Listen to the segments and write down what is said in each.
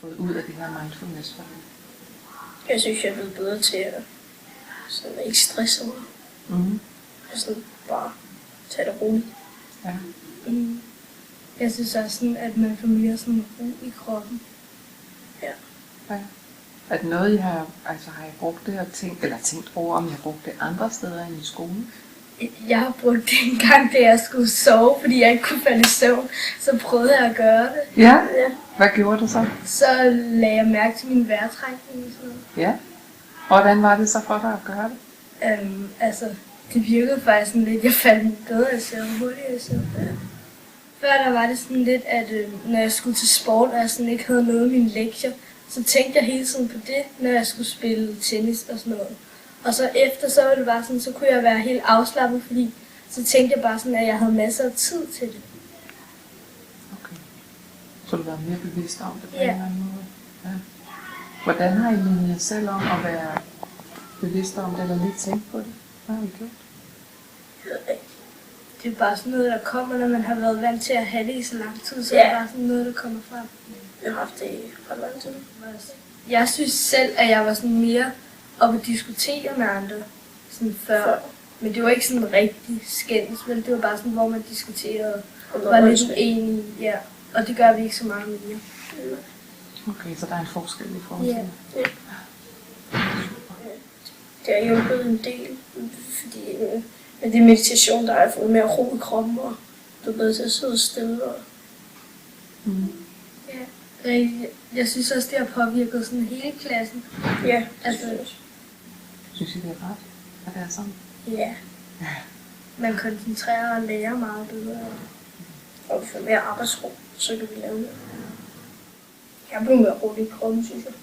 fået ud af det her mindfulness? Jeg synes, jeg er blevet bedre til at sådan ikke stresse mig. Og sådan bare tage det roligt. Ja. Jeg synes også, sådan, at man får mere sådan ro i kroppen. Ja. Ja. Er det noget, har I brugt det og tænkt over, om I har brugt det andre steder end i skolen? Jeg har brugt det en gang, da jeg skulle sove, fordi jeg ikke kunne falde i søvn. Så prøvede jeg at gøre det. Ja? Hvad gjorde du så? Så lagde jeg mærke til min vejrtrækning og sådan noget. Ja. Hvordan var det så for dig at gøre det? Det virkede faktisk sådan lidt, jeg faldt bedre i søvn, hurtigere i søvn. Ja. Før der var det sådan lidt, at når jeg skulle til sport, og jeg sådan ikke havde noget af mine lektier, så tænkte jeg hele tiden på det, når jeg skulle spille tennis og sådan noget. Og så efter, så var det bare sådan, så kunne jeg være helt afslappet, fordi så tænkte jeg bare sådan, at jeg havde masser af tid til det. Okay. Så du var mere bevidst om det på en Ja. eller anden måde? Ja. Hvordan har I mindet jer selv om at være bevidst om det, eller lige tænkt på det? Hvad har I gjort? Det er bare sådan noget, der kommer, når man har været vant til at have det i så lang tid, så Ja. er det bare sådan noget, der kommer frem. Jeg har haft det i ret lang tid. Jeg synes selv, at jeg var sådan mere oppe at diskutere med andre sådan før. Men det var ikke sådan rigtig skændes, men det var bare sådan, hvor man diskuterede og var lidt uenige. Ja. Og det gør vi ikke så meget mere. Okay, så der er en forskel i forhold til Ja. det. Det har hjulpet en del, fordi med det meditation, der har jeg fået mere ro i kroppen, og du er bedre til at sidde stille. Og Ja. Jeg synes også, det har påvirket sådan hele klassen. ja, Synes I, det er rart, at det er sådan? ja. Man koncentrerer og lærer meget bedre. Og vi får mere arbejdsro, så kan vi lave det. Jeg bliver mere rolig i kroppen, synes jeg.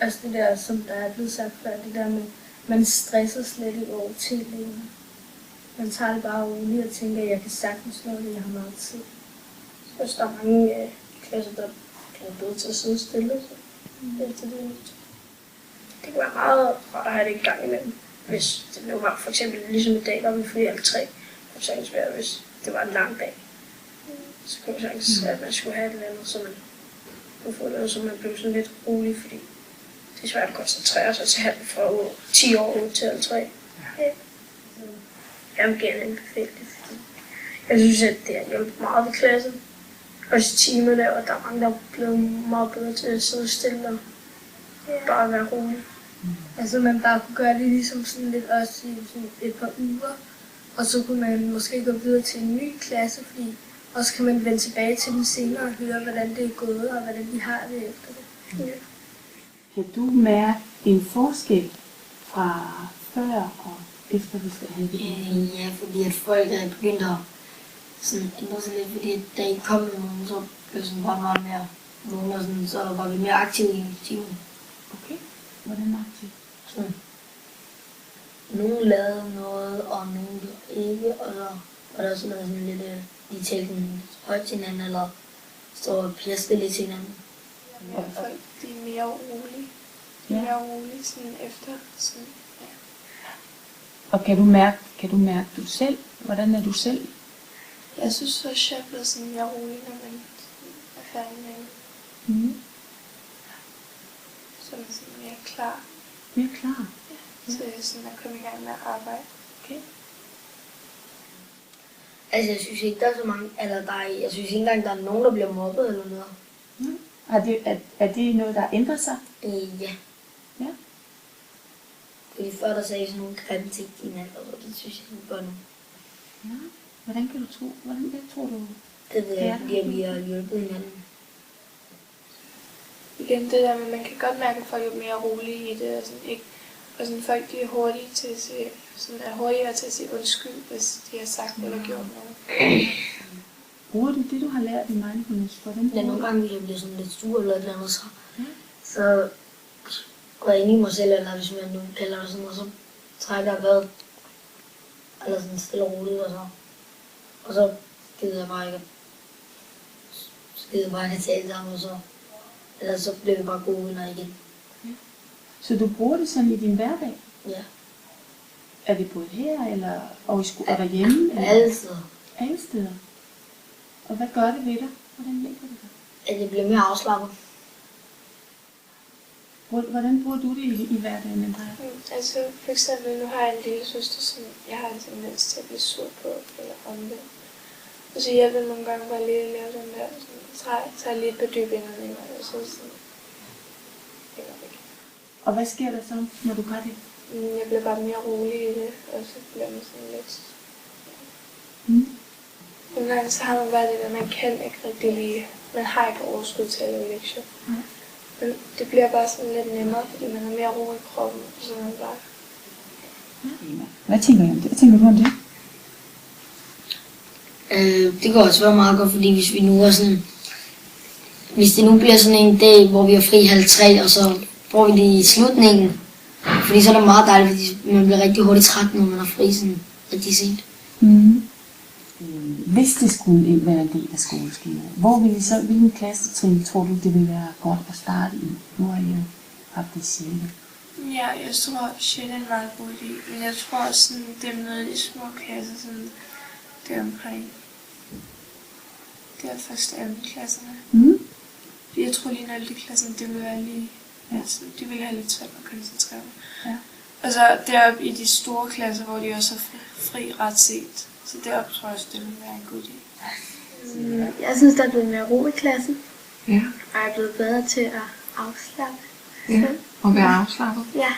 Altså det der, som der er blevet sagt før, det der med, man stresser slet ikke over ting længere. Man tager det bare roligt og tænker, at jeg kan sagtens nå det, jeg har meget tid. Jeg synes, der er mange klasser, der er bedre til at sidde stille. Så det kan være meget rart at have det i gang imellem. Hvis det nu var for eksempel ligesom i dag, der var vi fri alle 3. Det kunne sagtens være, hvis det var en lang dag. Så kunne det sagtens, at man skulle have et eller andet, så man kunne få noget, så man blev sådan lidt rolig, fordi det er svært at koncentrere sig til at have det fra 10 år ud til alle 3. Ja. Jeg vil gerne anbefale det, fordi jeg synes, at det har hjulpet meget ved klassen. Også i timerne, og der er mange, der er blevet meget bedre til at sidde stille og bare være rolig. Altså man bare kunne gøre det ligesom sådan lidt også i sådan et par uger. Og så kunne man måske gå videre til en ny klasse, fordi også kan man vende tilbage til dem senere og høre, hvordan det er gået, og hvordan de har det efter det. Ja. Kan du mærke en forskel fra før og efter vi skal have det? Ja, fordi at folk er begyndt at sådan ændre sig lidt, fordi da I kom med nogen, så blev sådan bare meget mere nogen, og sådan, så var vi mere aktive i timen. Okay. Hvordan aktiv? Sådan. Nogen lavede noget, og nogen ikke, og så var der sådan noget sådan lidt, de talte højt til hinanden, eller stod og pjaskede lidt til hinanden. Ja, folk de er mere rolige. De er mere rolige sådan efter. Sådan, ja. Og kan du mærke du selv? Hvordan er du selv? Jeg synes også, jeg er blevet sådan mere rolig, når man er færdig med det. Så er man sådan mere klar. Mere klar? Ja. Så jeg er sådan at komme i gang med at arbejde. Okay. Altså, jeg synes ikke, der er så mange, jeg synes ikke engang, der er nogen, der bliver mobbet eller noget. Er det noget, der har ændret sig? Ja. Ja. Fordi før der sagde sådan nogle grimme ting til hinanden, og det synes jeg ikke gør nu. Ja. Hvordan tror du? Det ved jeg, fordi vi har hjulpet hinanden. Igen det der med, man kan godt mærke, at folk er mere rolige i det. Og sådan, ikke, og sådan, folk de er hurtige til at sige, sådan, er hurtigere til at sige undskyld, hvis de har sagt eller gjort noget. Bruger du det, du har lært i mindfulness? Ja, nogle gange hvis jeg bliver sådan lidt sur eller et eller andet, så går jeg ind i mig selv, eller hvis man nu kalder det sådan, og så trækker jeg vejret, eller sådan stille og roligt, og så gider jeg bare ikke at tale sammen, og så, eller så bliver vi bare gode venner igen. Så du bruger det sådan i din hverdag? Ja. Er det både her, eller og i skole, eller hjemme? Eller? Alle steder. Alle steder. Og hvad gør det ved dig? Hvordan hjælper det dig? at jeg bliver mere afslappet. Hvordan bruger du det i hverdagen, Andrea? Altså for eksempel, nu har jeg en lille søster, som jeg har en tendens til at blive sur på, eller omvendt. Og så hjælper det nogle gange bare lige at lave den der, sådan, tager lige et par dybe indåndinger, og så sådan, det går væk. Og hvad sker der så, når du gør det? Jeg bliver bare mere rolig i det, og så bliver man sådan lidt... Nogle gange så har man bare det der, man kan ikke rigtig lige, man har ikke overskud til at lave lektier. Men det bliver bare sådan lidt nemmere, fordi man har mere ro i kroppen, og så er man bare... Hvad tænker du om det? Hvad tænker du om det? Det kan også være meget godt, fordi hvis vi nu er sådan... Hvis det nu bliver sådan en dag, hvor vi er fri 2:30, og så bruger vi det i slutningen. Fordi så er det meget dejligt, fordi man bliver rigtig hurtigt træt, når man er fri sådan rigtig sent. Hvis det skulle være en del af skoleskemaet, hvilken klassetrin tror du, det vil være godt at starte i? Nu har I jo haft det 6. Ja, jeg tror, 6 er en meget god idé, men jeg tror også, sådan, det er med i små klasser, sådan der omkring. Det er første og anden klasserne. Jeg tror lige, når klassen, det vil være lige, altså, de vil have lidt svært at koncentrere mig. Ja. Og så deroppe i de store klasser, hvor de også er fri ret set. Så deroppe tror jeg også, det vil være en god idé. Jeg synes, der er blevet mere ro i klassen, Ja. og jeg er blevet bedre til at afslappe. Ja. Og være afslappet. Ja.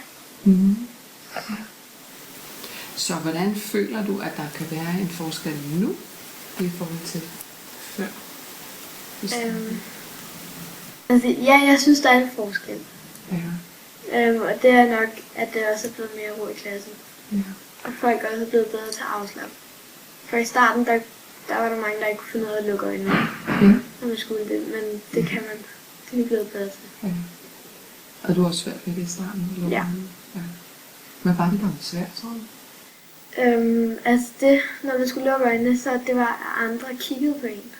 Så hvordan føler du, at der kan være en forskel nu i forhold til før? Altså, ja, jeg synes, der er en forskel. Ja. Og det er nok, at det også er blevet mere ro i klassen. Ja. Og folk også er blevet bedre til at afslappe. For i starten, der var der mange, der ikke kunne finde ud af at lukke øjnene, når man skulle det. Men det kan man. Det er vi blevet bedre til. Ja. Og du har også svært ved det i starten? Eller Ja. Ja. Men var det da svært, tror du? Altså det, når man skulle lukke øjnene, så det var, at andre kiggede på en.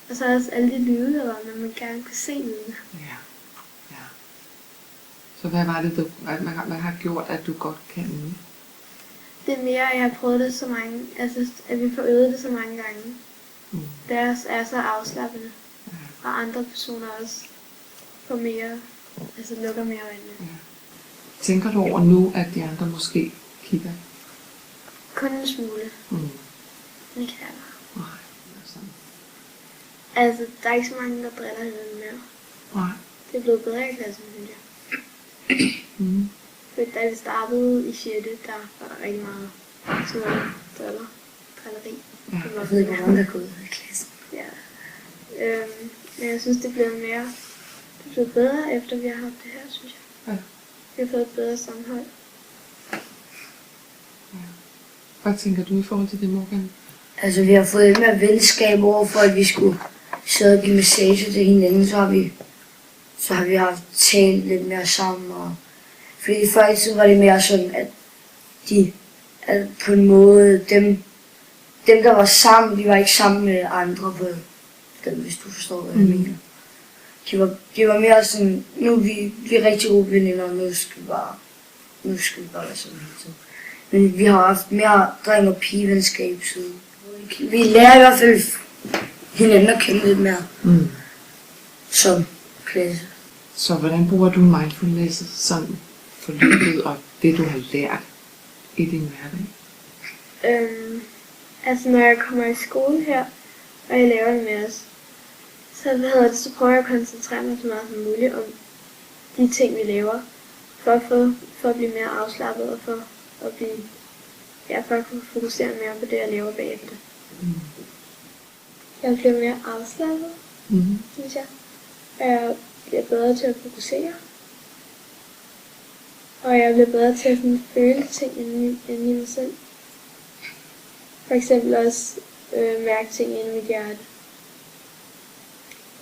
Og så også alle de lyde, der var, når man gerne kunne se lydene. Ja. Ja. Så hvad var det, hvad har gjort, at du godt kan nu? Det er mere, at jeg har prøvet det så mange, altså at vi får øvet det så mange gange. Det er så afslappende. Ja. Og andre personer også får mere, altså lukker mere øjnene. Ja. Tænker du over nu, at de andre måske kigger? Kun en smule. Det kan jeg. Nej, det er sådan. Altså, der er ikke så mange, der driller hinanden mere. Nej. Det er blevet bedre i klassen, synes jeg. For da vi startede i 6. der var der rigtig meget små drilleri. Ja. Jeg ved ikke, hvordan der går ud af klassen. Ja. Men jeg synes, det blev bedre, efter vi har haft det her, synes jeg. Ja. Vi har fået et bedre sammenhold. Hvad tænker du i forhold til det, Morgan? Altså, vi har fået lidt mere venskab over for, at vi skulle sidde og give massage til hinanden, så har vi haft talt lidt mere sammen. Og fordi før i tiden var det mere sådan, at på en måde, dem der var sammen, de var ikke sammen med andre på dem, hvis du forstår, hvad jeg mener. De var mere sådan, nu er vi er rigtig gode veninder, og nu skal vi bare være sådan hele tiden. Men vi har haft mere dreng- og pigevenskab, så vi lærer i hvert fald hinanden at kende lidt mere som klasse. Så hvordan bruger du mindfulness sådan forløbet og det, du har lært i din hverdag? Altså, når jeg kommer i skole her, og jeg laver det med os, så prøver jeg at koncentrere mig så meget som muligt om de ting, vi laver, for at blive mere afslappet og for at kunne fokusere mere på det, jeg laver bagefter. Jeg bliver mere afslappet, synes jeg. Og jeg bliver bedre til at fokusere. Og jeg bliver bedre til at føle ting inde i mig selv. For eksempel også mærke ting inde i mit hjerte.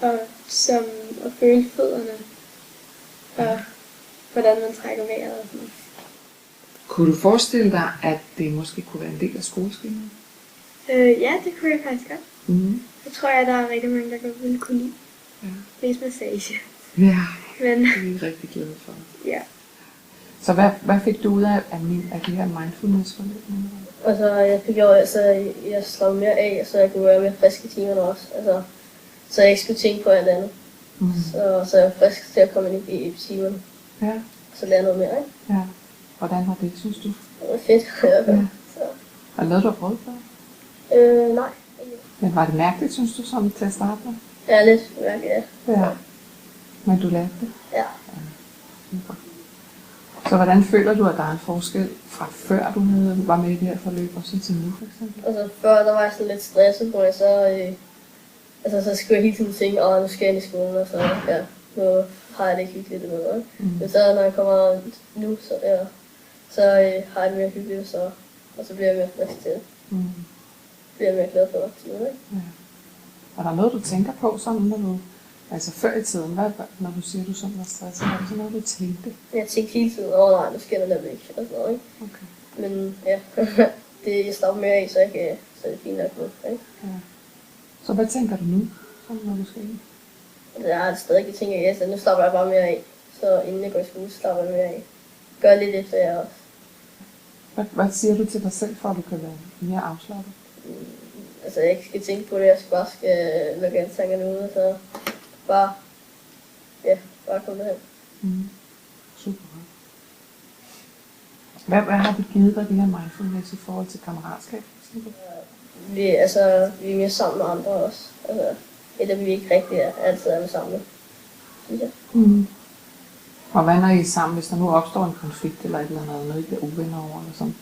Og som at føle fødderne. Og hvordan man trækker vejret og sådan noget. Kunne du forestille dig, at det måske kunne være en del af skoleskemaet? Ja, det kunne jeg faktisk godt. Jeg tror, at der er rigtig mange, der godt kunne lide. Mest massage. Ja, Men det er vi rigtig glade for. ja. Så hvad fik du ud af det her mindfulness-forløb? Altså, jeg slog mere af, så jeg kunne være mere frisk i timerne også. Altså, så jeg ikke skulle tænke på alt andet. Så jeg var frisk til at komme ind i timerne, Ja, så lære noget mere, ikke? ja. Hvordan var det, synes du? Det var fedt. Ja. Så, Var det noget, du har prøvet før? nej. Men var det mærkeligt, synes du, sådan til at starte med? Ja, lidt mærkeligt, ja. Ja. Men du lærte det? Ja. Super. Så hvordan føler du, at der er en forskel fra før du var med i det her forløb, og så til nu for eksempel? Altså før, der var jeg sådan lidt stresset, hvor jeg så skulle jeg hele tiden tænke, nu skal jeg ind i skolen, og så, ja, nu har jeg det ikke hyggeligt eller noget. Men så når jeg kommer nu, så har jeg det mere hyggeligt, og så bliver jeg mere frisk til det. Bliver jeg mere glad for det, ikke? Ja. Er der noget, du tænker på, sådan når du, altså før i tiden, når du siger, at du sådan var stresset, var det sådan noget, du tænkte? Jeg tænkte hele tiden, nej, nu skal jeg da væk, og sådan noget, ikke? Okay. Men ja, jeg slapper mere af, så det er fint nok nu, ikke? Ja. Så hvad tænker du nu, sådan når du skal ind? Jeg har stadig ikke tænkt, at nu slapper jeg bare mere af. Så inden jeg går i skole, så slapper jeg mere af. Gør lidt efter jeg også. Hvad siger du til dig selv, for at du kan være mere afslappet? Altså, jeg ikke skal tænke på det, jeg bare skal lukke alle tankerne ud, og så bare komme derhen. Super. Hvad har det givet dig, det her mindfulness, i forhold til kammeratskab? Vi er mere sammen med andre også. Altså, et af vi ikke rigtig altid er med sammen. Ja. Og hvad når I er sammen, hvis der nu opstår en konflikt eller et eller andet, noget I bliver uvenner over, eller sådan?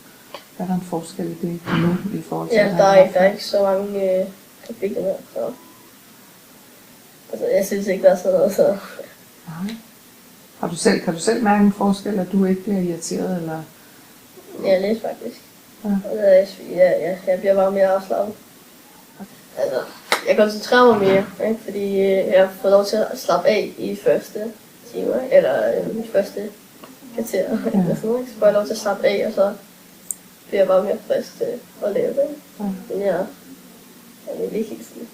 Hvad er der en forskel i det nu, i forhold til Der er ikke så mange konflikter med, så... Altså, jeg synes ikke, der er sådan noget, så... Nej. Kan du selv mærke en forskel, at du ikke bliver irriteret, eller? Ja, lidt faktisk. Ja. Altså, jeg bliver bare mere afslappet. Altså, jeg koncentrerer mig mere, ikke? Fordi jeg har fået lov til at slappe af i første timer, eller i første kvarter, eller sådan noget. Så får jeg lov til at slappe af, og så bliver jeg bare mere frisk til at lave det. Men jeg er ikke helt sådan.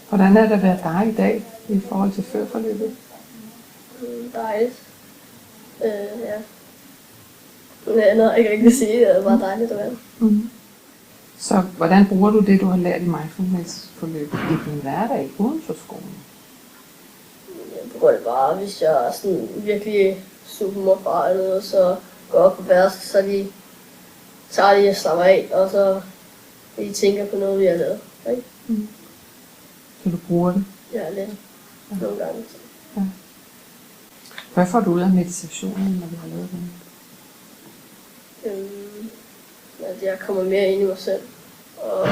Hvordan er det at være dig i dag, i forhold til før forløbet? Dejligt. Ja. Noget, jeg kan ikke sige, det er bare dejligt at være. Så hvordan bruger du det, du har lært i mindfulness-forløbet i din hverdag uden for skolen? Jeg bruger det bare, hvis jeg er sådan virkelig super morfar eller noget, så går op på værelset, så de tager de og slapper af, og så de tænker på noget, vi har lavet. Ikke? Så du bruger det? Ja, lidt. Nogle gange. Ja. Hvad får du ud af meditationen, når vi har lavet den? At jeg kommer mere ind i mig selv, og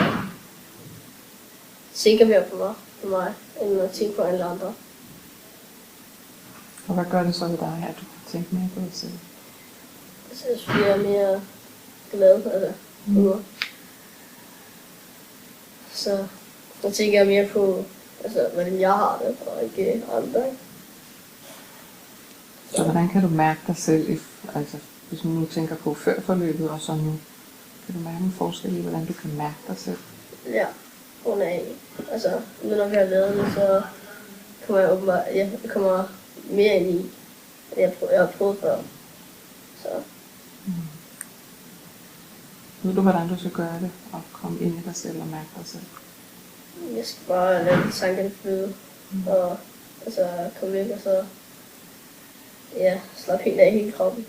tænker mere på mig, end at tænke på alle andre. Og hvad gør det så ved dig, at du kan tænke mere på dig selv? Altså, jeg bliver mere glad, Så jeg tænker mere på, hvordan jeg har det, og ikke andre. Ikke? Så hvordan kan du mærke dig selv, hvis du nu tænker på før forløbet og så nu? Kan du mærke en forskel i, hvordan du kan mærke dig selv? Ja, nu når vi har lavet det, så kommer jeg åbenbart, jeg kommer mere ind i, jeg har prøvet før. Så. Ved du, hvordan du skal gøre det, og komme ind i dig selv og mærke dig selv? Jeg skal bare lade tankerne flyde, og komme væk, og så slappe helt af hele kroppen.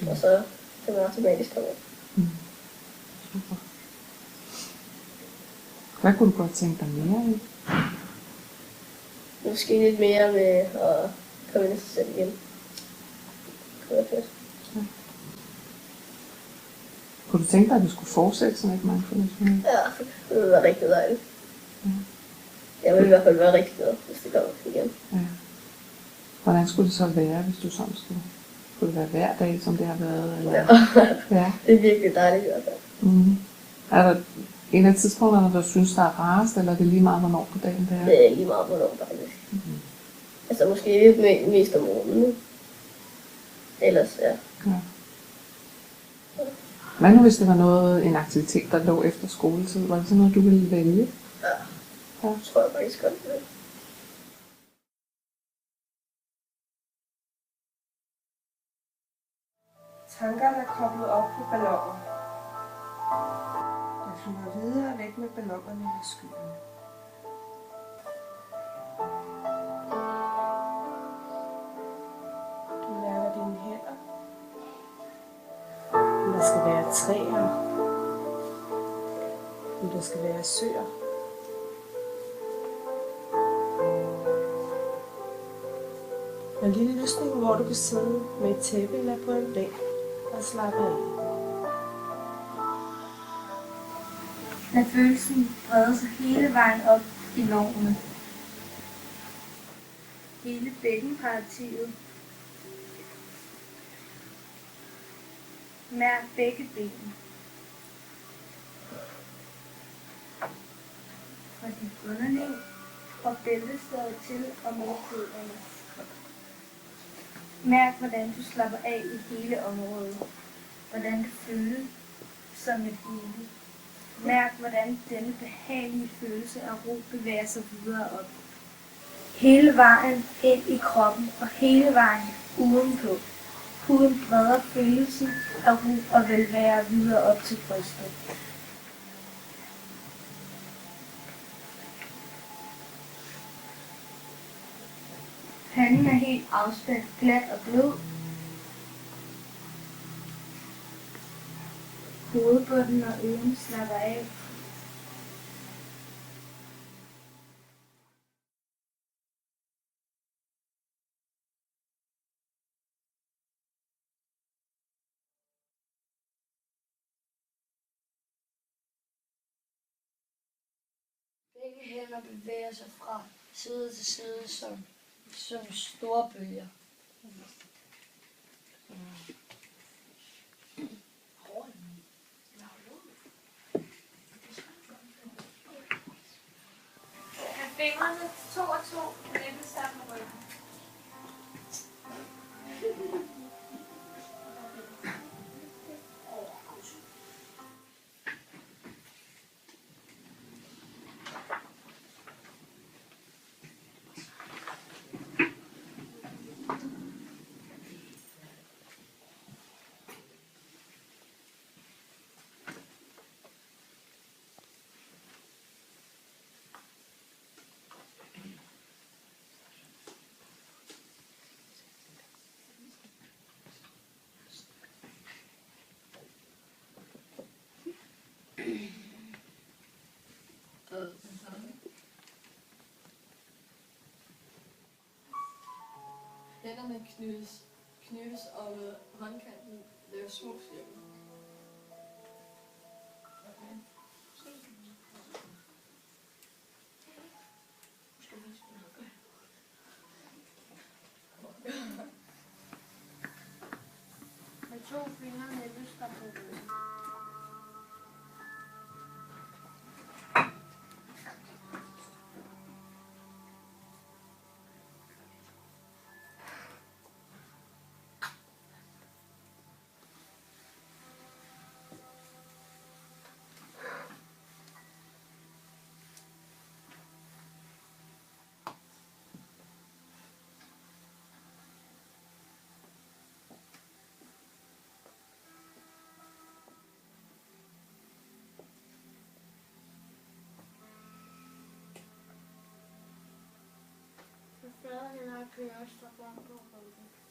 Og så kan man automatisk komme ind. Super. Hvad kunne du godt tænke dig mere i? Måske lidt mere med at komme ind i sig selv igen. Det kunne være fedt. Kunne du tænke dig, at du skulle fortsætte sådan et mindfulness? Ja, det ville være rigtig dejligt. Jeg vil i hvert fald være rigtig glad, hvis det kommer igen. Ja. Hvordan skulle det så være, hvis du sådan skulle det være hver dag, som det har været? Eller? Ja. Det er virkelig dejligt i hvert fald. Er der en af tidspunkterne, du synes, der er rarest, eller er det lige meget, hvornår på dagen det er? Det er lige meget, hvornår faktisk. Måske lidt mest om morgenen. Ellers, ja. Hvad nu, hvis det var en aktivitet, der lå efter skoletid? Var det sådan noget, du ville vælge? Ja. Det tror jeg faktisk godt, det. Tankerne er koblet op på ballonen. flyver videre væk med ballonerne i skyen. Du mærker dine hænder. Om der skal være træer. Om der skal være søer. En lille løsning, hvor du kan sidde med et tæppe eller på en bænk og slappe af. Lad følelsen brede sig hele vejen op i lårene. Hele bækkenpartiet. Mærk begge ben. Fra dit underliv og bæltestedet til og med fødderne. Mærk, hvordan du slapper af i hele området. Hvordan det føles som et hele. Mærk, hvordan denne behagelige følelse af ro bevæger sig videre op. Hele vejen ind i kroppen og hele vejen udenpå. Huden breder følelsen af ro og velvære videre op til brystet. Panden er helt afspændt, glat og blød. Hovedbunden og ørerne slapper af. Begge hænder bevæger sig fra side til side som store bølger. Med fingrene 2 og 2, næppe sammen med ryggen. Hænderne knyttes og med håndkanten laver små cirkler. Okay. Med 2 fingre næppes der på ryggen. Fladerne og kører strømper på ryggen.